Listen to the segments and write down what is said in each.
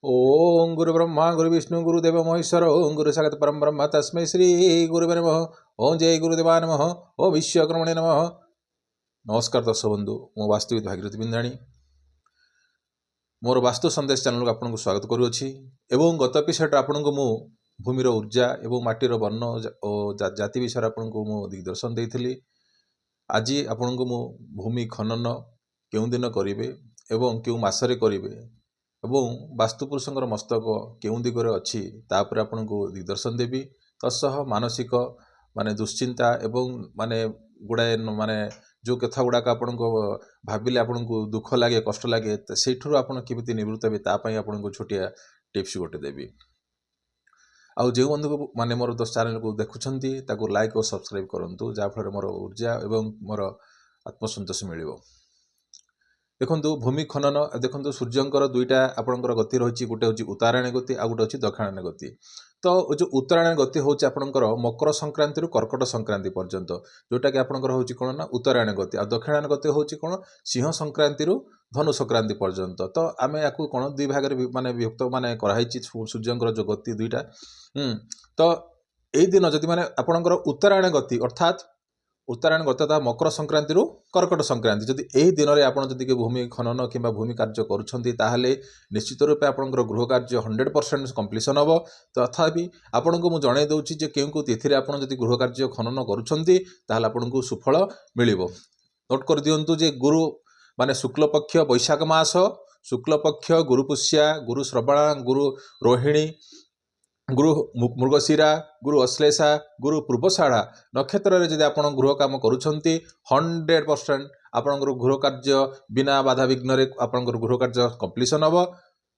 ओम गुरु ब्रह्मा गुरु विष्णु गुरुदेव महेश्वर ओम गुरु साक्षात् परम ब्रह्म तस्मै श्री गुरुवे नमः। ओम जय गुरुदेवा नमः। ओम विश्वकर्मणे नमः। नमस्कार दर्शक बंधु, मो वास्तुविद भागीरथी बिंदाणी मोर वास्तु संदेश चैनल को आपको स्वागत करुच्ची। एवं गत एपिसोड आपन को मु भूमिर ऊर्जा एवं माटीर वर्ण और जाति विषय आपन को मु दिग्दर्शन देइथिली। आज आपन को मु भूमि खनन केउं दिन करिवे एवं केउं मासरे करिवे एवं वास्तुपुरुषंकर मस्तक केउं दिगरे अच्छी तापर आपन को दिग्दर्शन देवी। तत्सह मानसिक माने दुश्चिंता एवं माने गुड़ाए माने जो कथा गुड़ाक आपन को भाविले आपन को दुख लगे कष्ट लगे से आपन केमिति निवृत्त हे तापाई आपन को छोटिया टिप्स गोटे देवी। आउ जो बंधु को माने मोर चैनल को देखुछंती ताको लाइक और सब्सक्राइब करंतु जाफल मोर ऊर्जा एवं मोर आत्मसंतोष मिलिबो। देखंतु भूमि खनन देखंतु सूर्यंकर दुईटा आपनकर गति रही गोटे हूँ उत्तरायण गति आ गोटे हूँ दक्षिणायन गति। तो जो उत्तरायण गति हूँ आपनकर मकर संक्रांति रु कर्कट संक्रांति पर्यंत जोटा कि आपनकर हूँ कौन ना उत्तरायण गति। आ दक्षिणायन गति हूँ कौन सिंह संक्रांति रु धनु संक्रांति पर्यंत। तो आम या कौन दुई भाग माने विभक्त माने कराई सूर्यंकर जो गति दुईटा। तो यही दिन जदि माने आपनकर उत्तरायण गति अर्थात उत्तरायण गता मकर संक्रांति रु कर्कट संक्रांति जदि यही दिन में आपड़ जदि भूमि खनन कि भूमि कार्य करुँच निश्चित रूपे आपंकर गृह कार्य 100% कम्प्लीसन हम। तथापि आपन को मुझे दूसरी जे केउ तिथि आप गृह कार्य खनन करुँच को सुफल मिल। नोट कर दिंतु जे गुरु माने शुक्ल पक्ष बैशाख मास, शुक्ल पक्ष गुरुपुष्या, गुरु श्रवणा, गुरु रोहिणी, गुरु मृगशिरा, गुरु अश्लेषा, गुरु पूर्वषाढ़ा नक्षत्र में जब आप गृह काम करुँच 100% आपंकर गृह कार्य बिना बाधा विघ्न आपंकर गृह कार्य कम्प्लीसन हम।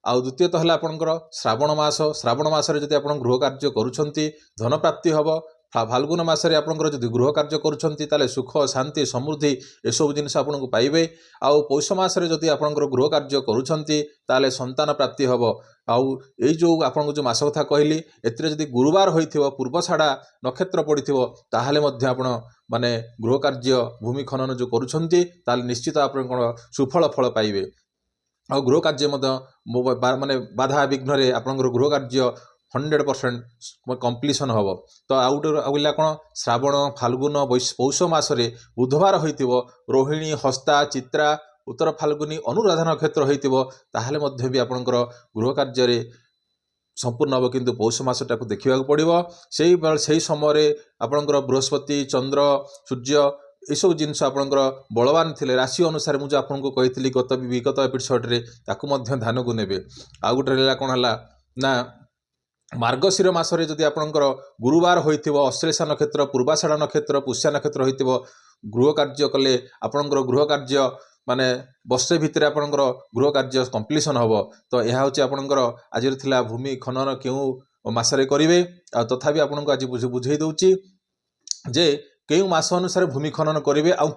आउ द्वितीयतः है आपंकर श्रावण मास, श्रावण मसरे जब आप गृह कार्य करुँच धन प्राप्ति हम। फाल्गुन मसरे आपंकर जब गृह कार्य करुँच सुख शांति समृद्धि एसबू जिन आपको पाइबे। आउ पौष मसरे जब आपंकर गृह कार्य करुँच संतान प्राप्ति हम। आउ ये जो आपको जो मास कथा कहली एथिरे जदि गुरुवार होइथिबो पूर्वषाढ़ा नक्षत्र पड़िथिबो ताहाले मध्य आपण माने गृह कार्य भूमि खनन जो करुछंती ताहाले निश्चित आपण सुफल फल पाइबे। आउ गृह कार्य माने बाधा विघ्न रे आपनकर गृह कार्य 100% कम्प्लीसन हम। तो आउला कौन श्रावण फाल्गुन पौष मसरे बुधवार होइथिबो रोहिणी हस्ता चित्रा उत्तर फाल्गुनी अनुराधा नक्षत्र होते भी आपंकर गृह कार्य संपूर्ण हम। किंतु पौष मसटा को देखा पड़ो से समय आपंकर बृहस्पति चंद्र सूर्य यू जिनस आपंकर बलवान थे राशि अनुसार मुझे आपको कही विगत एपिसोड्रे ध्यान को ने। आ गोटे कौन है ना मार्गशीर मसरे जदि आपंकर गुरुवार होइथिबो अश्लेषा नक्षत्र पूर्वाषाढ़ा नक्षत्र पुष्या नक्षत्र होइथिबो गृह कार्य कले आपंकर गृह कार्य माने वर्षे भितर आपंकर गृह कार्य कम्प्लीसन हम। तो यह हूँ आपंकर आज थिला भूमि खनन क्यों मसरे करेंगे। तथापि आपको आज बुझे दूची जे केउ मास अनुसार भूमि खनन करेंगे आउ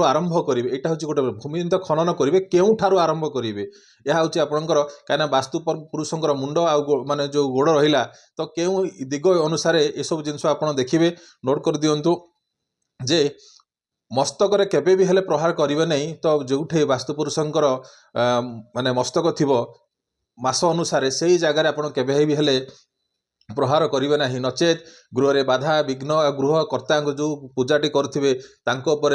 आरंभ करेंगे। यहाँ हूँ गोटे भूमि तो खनन करेंगे केउठारु आरंभ करेंगे। यह हूँ आपंकर कहीं वास्तु पुरुषंकर मुंड आउ माने जो गोड़ रहा तो केउ दिग अनुसार ये सब जिनस आप देखिए। नोट कर दिंतु जे मस्तक केबे भी हेले प्रहार करेंगे नहीं। तो जो वास्तुपुरुषंकर माने मस्तक थी मास अनुसार से जगार आप केबे भी हेले प्रहार करेंगे ना नचेत गृह रे बाधा विघ्न गृह कर्ता जो पूजाटी करुवे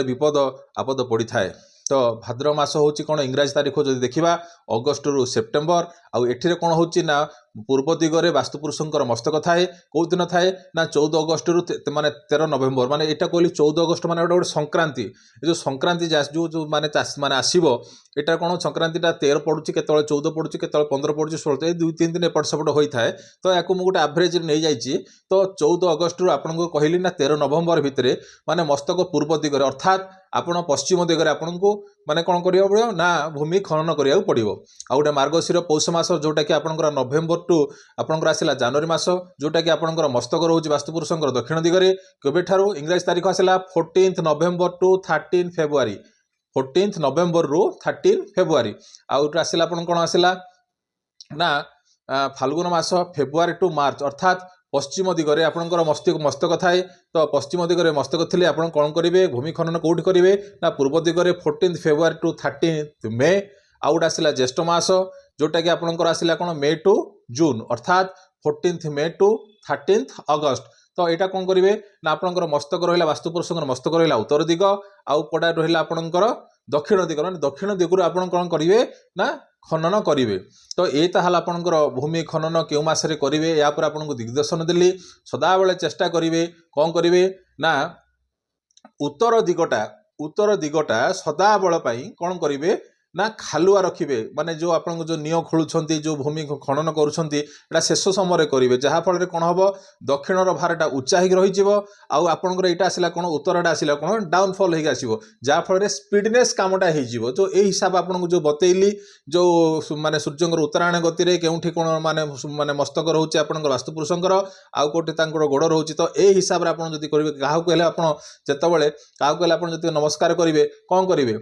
विपद आपद पड़ी थाए। तो भाद्र मास हूँ कौन इंग्राजी तारीख जो देखा अगस्ट रु सेप्टेम्बर आउ एठिरे कौन होची ना पूर्व दिगरे वास्तुपुरुषंकर मस्तक थाए कौ दिन थाए ना 14 अगस्ट रु माने 13 नवेम्बर माने एटा कहली 14 अगस्ट माने गोटे संक्रांति जो संक्रांति जो माने माने आसीबो एटा कौन संक्रांतिटा 13 पड़ुची केतळे 14 पड़ुची केतळे 15 पड़ुची 16 2-3 दिन एपट सेपट होता है। तो या गोटे एवरेज नहीं जाइए। तो 14 अगस्ट रु आपको कहली ना 13 नवेम्बर भितर माने मस्तक पूर्व दिगरे अर्थात आपण पश्चिम दिगरे आपन को माने कौन करिया पड़ियो ना भूमि खनन करिया पड़ियो। आ गोटे मार्गशीर पौष मास जोटा कि आपनकर नवेम्बर टू आपनकर आसिला जनवरी मास जोटा कि आपनकर मस्तक रोज वास्तुपुरुषंकर दक्षिण दिगरे केबे ठारू इंग्राजी तारीख आसिला 14 नवेम्बर टू 13 फेब्रुआरी 14 नवेम्बर रु 13 फेब्रुआरी। आउट आसिला आपन कोन आसिला ना फाल्गुन मास फेब्रुआरी टू मार्च अर्थात पश्चिम दिगरे आपनकर मस्तक थाए। तो पश्चिम दिगरे मस्तक थिले आपन कोन करिवे भूमि खनन कोउठी करिवे ना पूर्व दिगरे 14 फेब्रुआरी टू 13 मे। आउट आसिला ज्येष्ठ मास जोटा कि आपंकर आसला कौन मे टू जून अर्थात 14 मे टू 13 अगस्त। तो यहाँ कौन करेंगे ना आपंकर मस्तक रहा वास्तुपुरुष मस्तक रहा उत्तर दिग आउ पड़ा रहा आपंकर दक्षिण दिग दक्षिण दिगरू आप कौन करेंगे ना खनन करेंगे। तो ये आपंकर भूमि खनन क्यों मसरे करेंगे या आपको दिग्दर्शन देली सदा बेले चेष्टा करेंगे कौन करेंगे ना उत्तर दिगटा सदा बेल कौन करेंगे ना खालुआ रखिए माने जो आपन जो नियो खोलुंट जो भूमि खनन करुँचा शेष समय करेंगे जहाँफल कौन हम दक्षिणर भारटा उच्चा हो रही आपंकर यहाँ आसला कौन उत्तरटा आसला कौन डाउनफल हो आसो जहाँफल स्पीडनेस कामटा हो जो यही हिसाब आपको जो बतैली जो माने सूर्य उत्तरायण गति के कौन माने माने मस्तक रोचे आप वास्तुपुरुषर आउ कौटे गोड़ रोचे। तो यही हिसाब से आप करेंगे क्या कहले आपते क्या नमस्कार करेंगे कौन करेंगे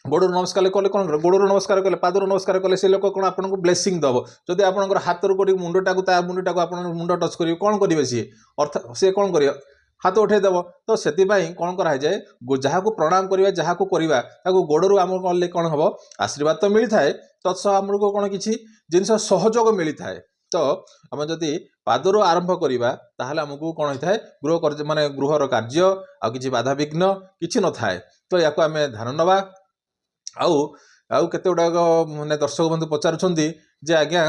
गोड़ नमस्कार कले कौन गोड़ नमस्कार कले पादर नमस्कार कले से लोक कौन आपको ब्लेसिंग दब जदि आप हाथ रू मुंडटा मुंडटा आप मुंड टच करेंगे कौन करेंगे सी अर्थ सी कौन कर हाथ उठेदेव। तो से कौन कराए जहाँ को प्रणाम करवा जहाँ को करवा गोड़ू आम कले कौन हम आशीर्वाद तो मिलता है तत्सह आमको कौन किसी जिन सहयोग मिलता है। तो आम जदि पादर आरंभ करवा ताहले आमको कौन होता है गृह माने गृहर कार्य आ कि बाधा विघ्न किसी न थाए। तो या आम ध्यान नवा आउ केते गुड़ाक माने दर्शक बंधु पचारुछंती जे आज्ञा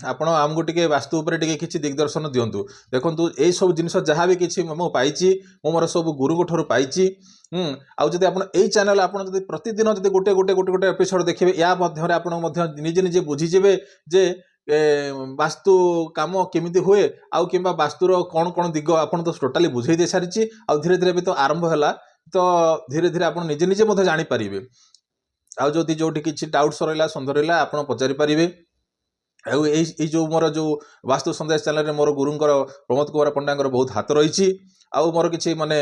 आपण आमको टिके वास्तु उपरे टिके किछि दिग्दर्शन दियंतु देखंतु एई सब जिनिस जहाँ भी किछि मो पाइछि मो मोर सब गुरु ठरु पाइछि। आउ जदि आपण एई चैनल आपण जदि प्रतिदिन जदि गोटे गोटे गोटे गोटे एपिसोड देखिबे या मध्यरे आपण मध्य निजे निजे बुझिजिबे जे वास्तु काम केमिति हुए आउ किंबा वास्तुर कौन कौन दिग आपण तो टोटाली बुझेई दे सारिछि आउ धीरे धीरे भी तो आरंभ हैला। तो धीरे धीरे आपण निजे निजे मध्य जानि परिबे आउ जदि जोटी किछि डाउट्स रहिला संदेह रहिला आपण पचारि परिबे। जो मोर जो वास्तु संदेश चैनल रे मोर गुरुंकर प्रमोद कुमार पंडांकर बहुत हाथ रही आउ मोर किछि माने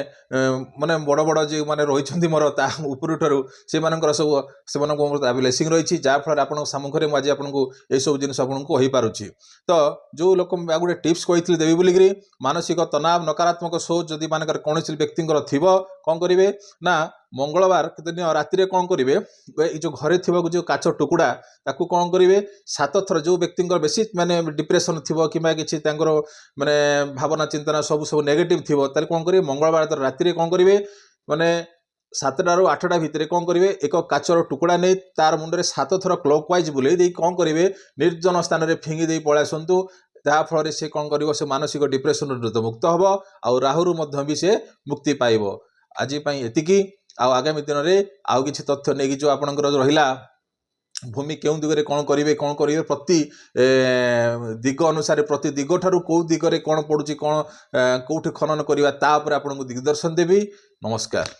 माने बड़ बड़ जो माने रही मोर ता ऊपर ठू से सब से ब्लेसिंग रही जहाँफल आप सामुखे आज आपको ये सब जिन आपको हो पारुछि। तो जो लोक गोटे टिप्स कही देवी बोलिकी मानसिक तनाव नकारात्मक सोच जदि मान कौन व्यक्ति थी कौन करेंगे ना मंगलवार दिन राति कौन करेंगे जो घरे थी जो काच टुकुड़ा ताकू कौन करेंगे 7 थर जो व्यक्ति बेसी माने डिप्रेशन थी कि माने भावना चिंतना सब सब नेगेटिव थी कौन करेंगे मंगलवार राति कौन करेंगे माने 7टा ରୁ 8ଟା भितर कौन करेंगे एक काचर टुकुड़ा नहीं तार मुंडे 7 थर क्लॉकवाइज बुले दे कौन करेंगे निर्जन स्थान में फिंगी दे पळै आसंतु जहाँफल से कौन कर से मानसिक डिप्रेशन मुक्त हम आउ राहुरु भी से मुक्ति पाइब। आज एतिकी आगामी दिन में आउ किछि तथ्य नहीं जो आपनकर रहिला भूमि क्यों दिगरे कौन करेंगे प्रति दिग अनुसार प्रति दिग ठारू कौ दिगरे कौन पड़ुछि कौन कौटी खनन करवा ता उपरे आपनको दिग्दर्शन देवी। नमस्कार।